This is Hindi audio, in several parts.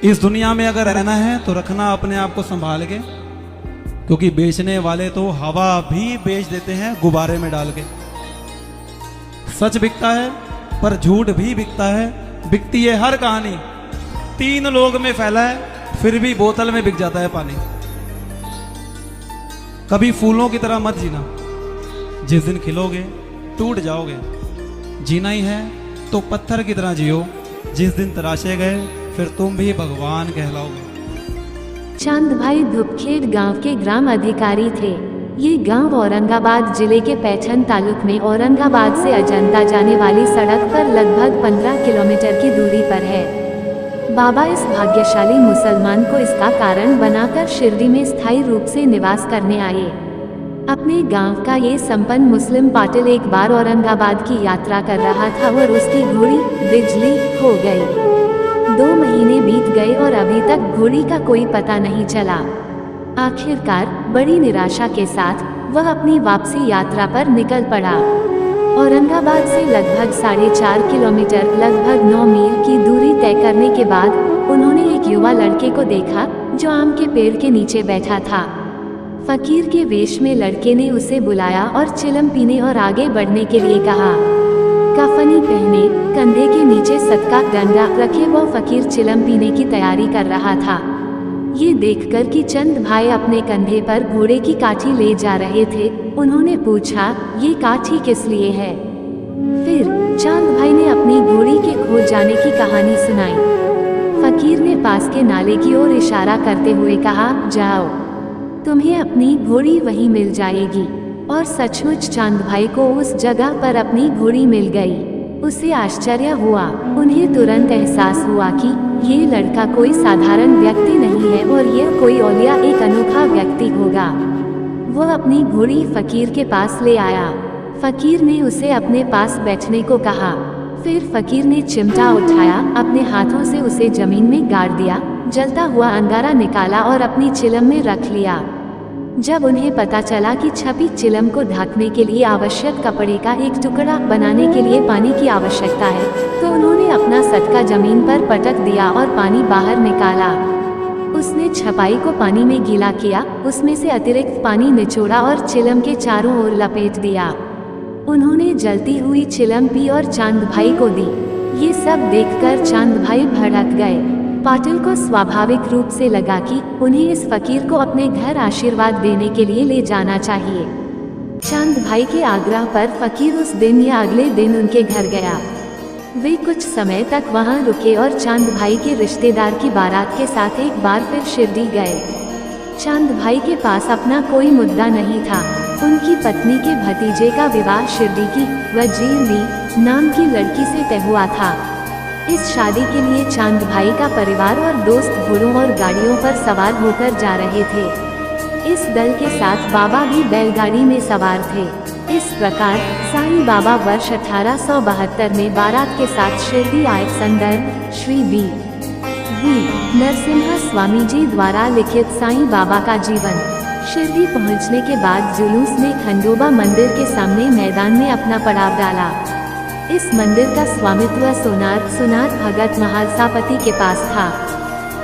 इस दुनिया में अगर रहना है तो रखना अपने आप को संभाल के, क्योंकि बेचने वाले तो हवा भी बेच देते हैं गुब्बारे में डाल के। सच बिकता है पर झूठ भी बिकता है। बिकती है हर कहानी, 3 लोग में फैला है, फिर भी बोतल में बिक जाता है पानी। कभी फूलों की तरह मत जीना, जिस दिन खिलोगे टूट जाओगे। जीना ही है तो पत्थर की तरह जियो, जिस दिन तराशे गए फिर तुम भी भगवान कहलाओगे। चांद भाई धुपखेड़ गांव के ग्राम अधिकारी थे। ये गांव औरंगाबाद जिले के पैठन तालुक में औरंगाबाद से अजंता जाने वाली सड़क पर लगभग 15 किलोमीटर की दूरी पर है। बाबा इस भाग्यशाली मुसलमान को इसका कारण बनाकर शिरडी में स्थायी रूप से निवास करने आए। अपने गांव का ये संपन्न मुस्लिम पाटिल एक बार औरंगाबाद की यात्रा कर रहा था और उसकी घोड़ी बिजली हो गई। 2 महीने बीत गए और अभी तक घोड़ी का कोई पता नहीं चला। आखिरकार बड़ी निराशा के साथ वह अपनी वापसी यात्रा पर निकल पड़ा। औरंगाबाद से लगभग 4.5 किलोमीटर, लगभग 9 मील की दूरी तय करने के बाद उन्होंने एक युवा लड़के को देखा जो आम के पेड़ के नीचे बैठा था। फकीर के वेश में लड़के ने उसे बुलाया और चिलम पीने और आगे बढ़ने के लिए कहा। कफनी पहने, कंधे के नीचे सदका डंडा रखे वो फकीर चिलम पीने की तैयारी कर रहा था। ये देखकर कि चंद भाई अपने कंधे पर घोड़े की काठी ले जा रहे थे, उन्होंने पूछा, ये काठी किस लिए है? फिर चांद भाई ने अपनी घोड़ी के खो जाने की कहानी सुनाई। फकीर ने पास के नाले की ओर इशारा करते हुए कहा, जाओ, तुम्हें अपनी घोड़ी वहीं मिल जाएगी। और सचमुच चांद भाई को उस जगह पर अपनी घोड़ी मिल गई। उसे आश्चर्य हुआ। उन्हें तुरंत एहसास हुआ कि ये लड़का कोई साधारण व्यक्ति नहीं है और यह कोई औलिया, एक अनोखा व्यक्ति होगा। वह अपनी घोड़ी फकीर के पास ले आया। फकीर ने उसे अपने पास बैठने को कहा। फिर फकीर ने चिमटा उठाया, अपने हाथों से उसे जमीन में गाड़ दिया, जलता हुआ अंगारा निकाला और अपनी चिलम में रख लिया। जब उन्हें पता चला कि छपी चिलम को ढकने के लिए आवश्यक कपड़े का एक टुकड़ा बनाने के लिए पानी की आवश्यकता है, तो उन्होंने अपना सटका जमीन पर पटक दिया और पानी बाहर निकाला। उसने छपाई को पानी में गीला किया, उसमें से अतिरिक्त पानी निचोड़ा और चिलम के चारों ओर लपेट दिया। उन्होंने जलती हुई चिलम पी और चांद भाई को दी। ये सब देखकर चांद भाई भड़क गए। पाटिल को स्वाभाविक रूप से लगा कि उन्हें इस फकीर को अपने घर आशीर्वाद देने के लिए ले जाना चाहिए। चांद भाई के आग्रह पर फकीर उस दिन या अगले दिन उनके घर गया। वे कुछ समय तक वहां रुके और चांद भाई के रिश्तेदार की बारात के साथ एक बार फिर शिरडी गए। चांद भाई के पास अपना कोई मुद्दा नहीं था। उनकी पत्नी के भतीजे का विवाह शिरडी की वजीर नाम की लड़की से तय हुआ था। इस शादी के लिए चांद भाई का परिवार और दोस्त घोड़ों और गाड़ियों पर सवार होकर जा रहे थे। इस दल के साथ बाबा भी बैलगाड़ी में सवार थे। इस प्रकार साईं बाबा वर्ष 1872 में बारात के साथ शिरडी आए। संदर्भ श्री बी नरसिम्हा स्वामी जी द्वारा लिखित साईं बाबा का जीवन। शिरडी पहुंचने के बाद जुलूस ने खंडोबा मंदिर के सामने मैदान में अपना पड़ाव डाला। इस मंदिर का स्वामित्व सोनार भगत महालसापति के पास था।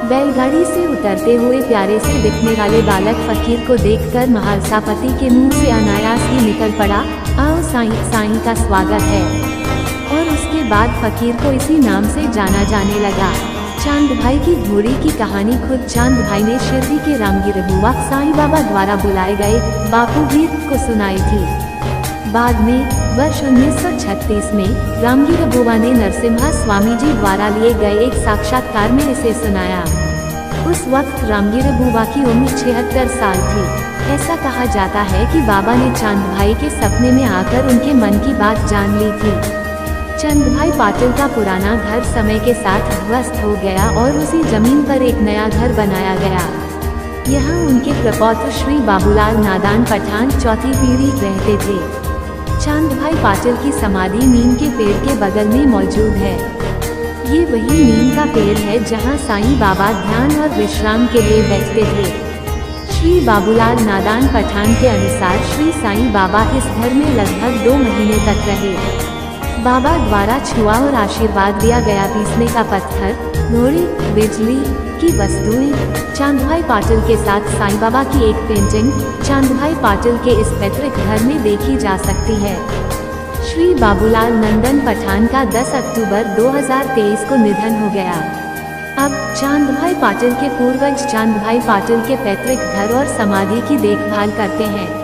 बैलगाड़ी से उतरते हुए प्यारे से दिखने वाले बालक फकीर को देखकर महालसापति के मुंह से अनायास ही निकल पड़ा, आओ साईं का स्वागत है। और उसके बाद फकीर को इसी नाम से जाना जाने लगा। चांद भाई की घोड़ी की कहानी खुद चांद भाई ने शिरडी के रामगिर बुवा साईं बाबा द्वारा बुलाए गए बापू भीर को सुनाई थी। बाद में वर्ष 1936 में रामगिर बुवा ने नरसिम्हा स्वामी जी द्वारा लिए गए एक साक्षात्कार में इसे सुनाया। उस वक्त रामगिर बुवा की उम्र 76 साल थी। ऐसा कहा जाता है कि बाबा ने चांद भाई के सपने में आकर उनके मन की बात जान ली थी। चंद भाई पाटिल का पुराना घर समय के साथ ध्वस्त हो गया और उसी जमीन पर एक नया घर बनाया गया। यहाँ उनके प्रपौत्र श्री बाबूलाल नादान पठान चौथी पीढ़ी रहते थे। चांद भाई पाटिल की समाधि नीम के पेड़ के बगल में मौजूद है। ये वही नीम का पेड़ है जहाँ साईं बाबा ध्यान और विश्राम के लिए बैठते थे। श्री बाबूलाल नादान पठान के अनुसार श्री साईं बाबा इस घर में लगभग 2 महीने तक रहे। बाबा द्वारा छुआ और आशीर्वाद दिया गया पीसने का पत्थर घोड़े, बिजली की वस्तुएं। चांदभाई पाटिल के साथ साईं बाबा की एक पेंटिंग चांदभाई पाटिल के इस पैतृक घर में देखी जा सकती है। श्री बाबूलाल नंदन पठान का 10 अक्टूबर 2023 को निधन हो गया। अब चांदभाई पाटिल के पूर्वज चांदभाई पाटिल के पैतृक घर और समाधि की देखभाल करते हैं।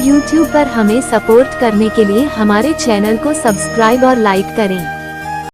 YouTube पर हमें सपोर्ट करने के लिए हमारे चैनल को सब्सक्राइब और लाइक करें।